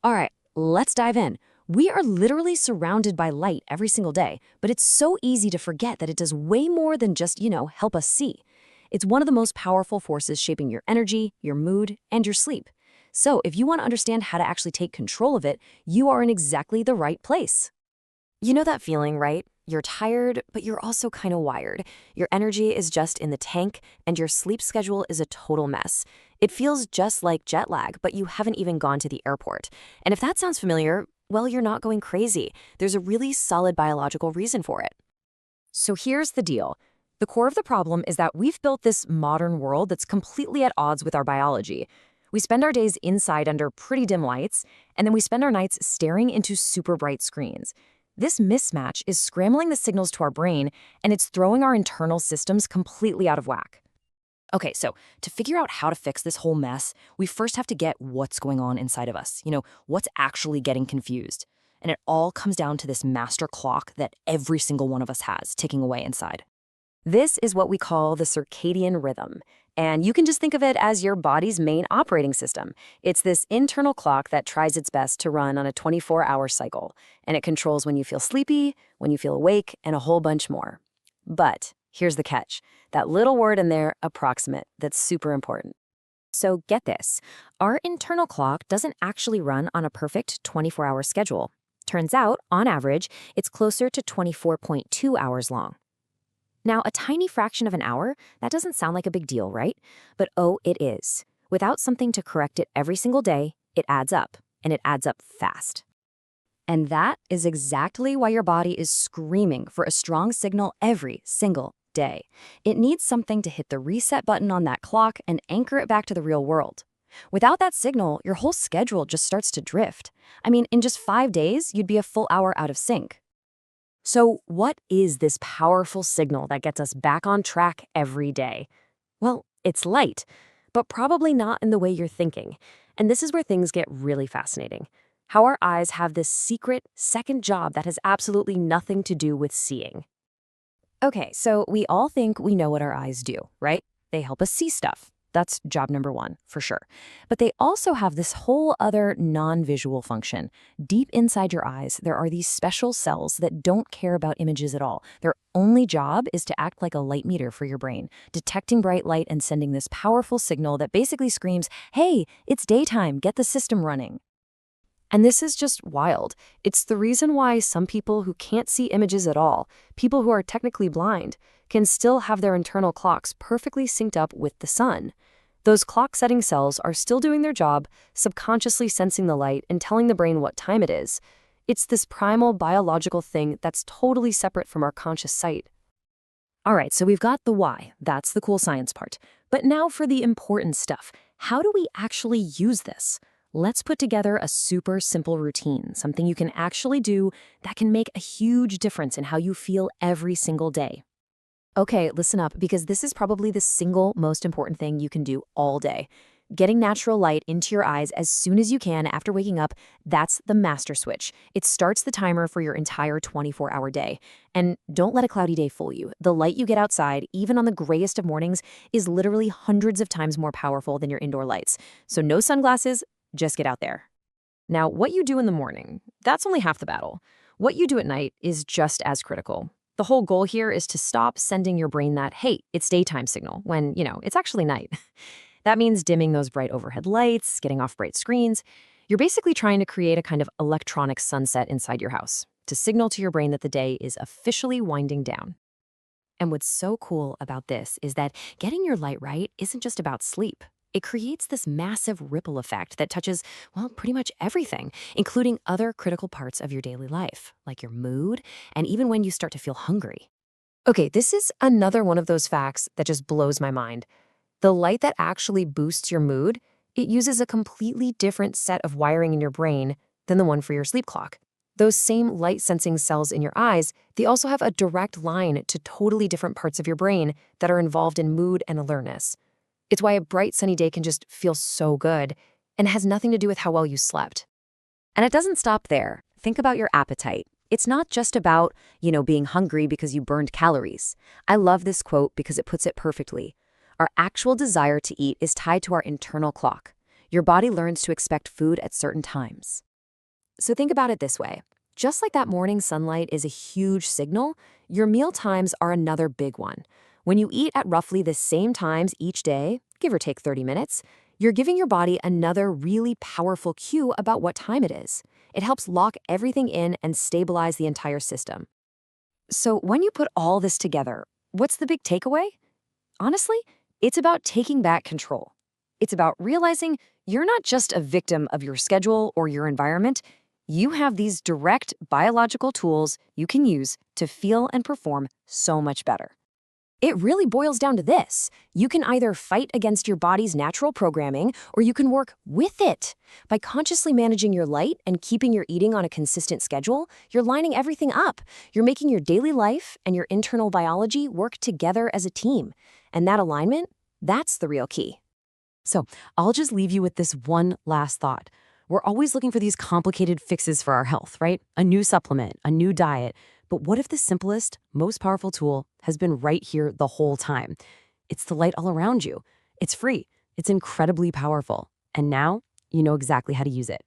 All right, let's dive in. We are literally surrounded by light every single day, but it's so easy to forget that it does way more than just, help us see. It's one of the most powerful forces shaping your energy, your mood, and your sleep. So if you want to understand how to actually take control of it, you are in exactly the right place. You know that feeling, right? You're tired, but you're also kind of wired. Your energy is just in the tank, and your sleep schedule is a total mess. It feels just like jet lag, but you haven't even gone to the airport. And if that sounds familiar, well, you're not going crazy. There's a really solid biological reason for it. So here's the deal. The core of the problem is that we've built this modern world that's completely at odds with our biology. We spend our days inside under pretty dim lights, and then we spend our nights staring into super bright screens. This mismatch is scrambling the signals to our brain, and it's throwing our internal systems completely out of whack. Okay, so to figure out how to fix this whole mess, we first have to get what's going on inside of us. What's actually getting confused. And it all comes down to this master clock that every single one of us has ticking away inside. This is what we call the circadian rhythm. And you can just think of it as your body's main operating system. It's this internal clock that tries its best to run on a 24-hour cycle. And it controls when you feel sleepy, when you feel awake, and a whole bunch more. But here's the catch. That little word in there, approximate, that's super important. So get this. Our internal clock doesn't actually run on a perfect 24-hour schedule. Turns out, on average, it's closer to 24.2 hours long. Now, a tiny fraction of an hour, that doesn't sound like a big deal, right? But oh, it is. Without something to correct it every single day, it adds up, and it adds up fast. And that is exactly why your body is screaming for a strong signal every single day. It needs something to hit the reset button on that clock and anchor it back to the real world. Without that signal, your whole schedule just starts to drift. I mean, in just 5 days, you'd be a full hour out of sync. So what is this powerful signal that gets us back on track every day? Well, it's light, but probably not in the way you're thinking. And this is where things get really fascinating. How our eyes have this secret second job that has absolutely nothing to do with seeing. Okay, so we all think we know what our eyes do, right? They help us see stuff. That's job number one, for sure. But they also have this whole other non-visual function. Deep inside your eyes, there are these special cells that don't care about images at all. Their only job is to act like a light meter for your brain, detecting bright light and sending this powerful signal that basically screams, "Hey, it's daytime, get the system running." And this is just wild. It's the reason why some people who can't see images at all, people who are technically blind, can still have their internal clocks perfectly synced up with the sun. Those clock-setting cells are still doing their job, subconsciously sensing the light and telling the brain what time it is. It's this primal biological thing that's totally separate from our conscious sight. All right, so we've got the why. That's the cool science part. But now for the important stuff. How do we actually use this? Let's put together a super simple routine, something you can actually do that can make a huge difference in how you feel every single day. Okay, listen up, because this is probably the single most important thing you can do all day. Getting natural light into your eyes as soon as you can after waking up, that's the master switch. It starts the timer for your entire 24-hour day. And don't let a cloudy day fool you. The light you get outside, even on the grayest of mornings, is literally hundreds of times more powerful than your indoor lights. So no sunglasses, just get out there. Now, what you do in the morning, that's only half the battle. What you do at night is just as critical. The whole goal here is to stop sending your brain that, hey, it's daytime signal, when, it's actually night. That means dimming those bright overhead lights, getting off bright screens. You're basically trying to create a kind of electronic sunset inside your house to signal to your brain that the day is officially winding down. And what's so cool about this is that getting your light right isn't just about sleep. It creates this massive ripple effect that touches, well, pretty much everything, including other critical parts of your daily life, like your mood, and even when you start to feel hungry. Okay, this is another one of those facts that just blows my mind. The light that actually boosts your mood, it uses a completely different set of wiring in your brain than the one for your sleep clock. Those same light-sensing cells in your eyes, they also have a direct line to totally different parts of your brain that are involved in mood and alertness. It's why a bright sunny day can just feel so good and has nothing to do with how well you slept. And it doesn't stop there. Think about your appetite. It's not just about, being hungry because you burned calories. I love this quote because it puts it perfectly. Our actual desire to eat is tied to our internal clock. Your body learns to expect food at certain times. So think about it this way. Just like that morning sunlight is a huge signal, your meal times are another big one. When you eat at roughly the same times each day, give or take 30 minutes, you're giving your body another really powerful cue about what time it is. It helps lock everything in and stabilize the entire system. So when you put all this together, what's the big takeaway? Honestly, it's about taking back control. It's about realizing you're not just a victim of your schedule or your environment. You have these direct biological tools you can use to feel and perform so much better. It really boils down to this. You can either fight against your body's natural programming or you can work with it. By consciously managing your light and keeping your eating on a consistent schedule, you're lining everything up. You're making your daily life and your internal biology work together as a team. And that alignment, that's the real key. So I'll just leave you with this one last thought. We're always looking for these complicated fixes for our health, right? A new supplement, a new diet. But what if the simplest, most powerful tool has been right here the whole time? It's the light all around you. It's free. It's incredibly powerful. And now you know exactly how to use it.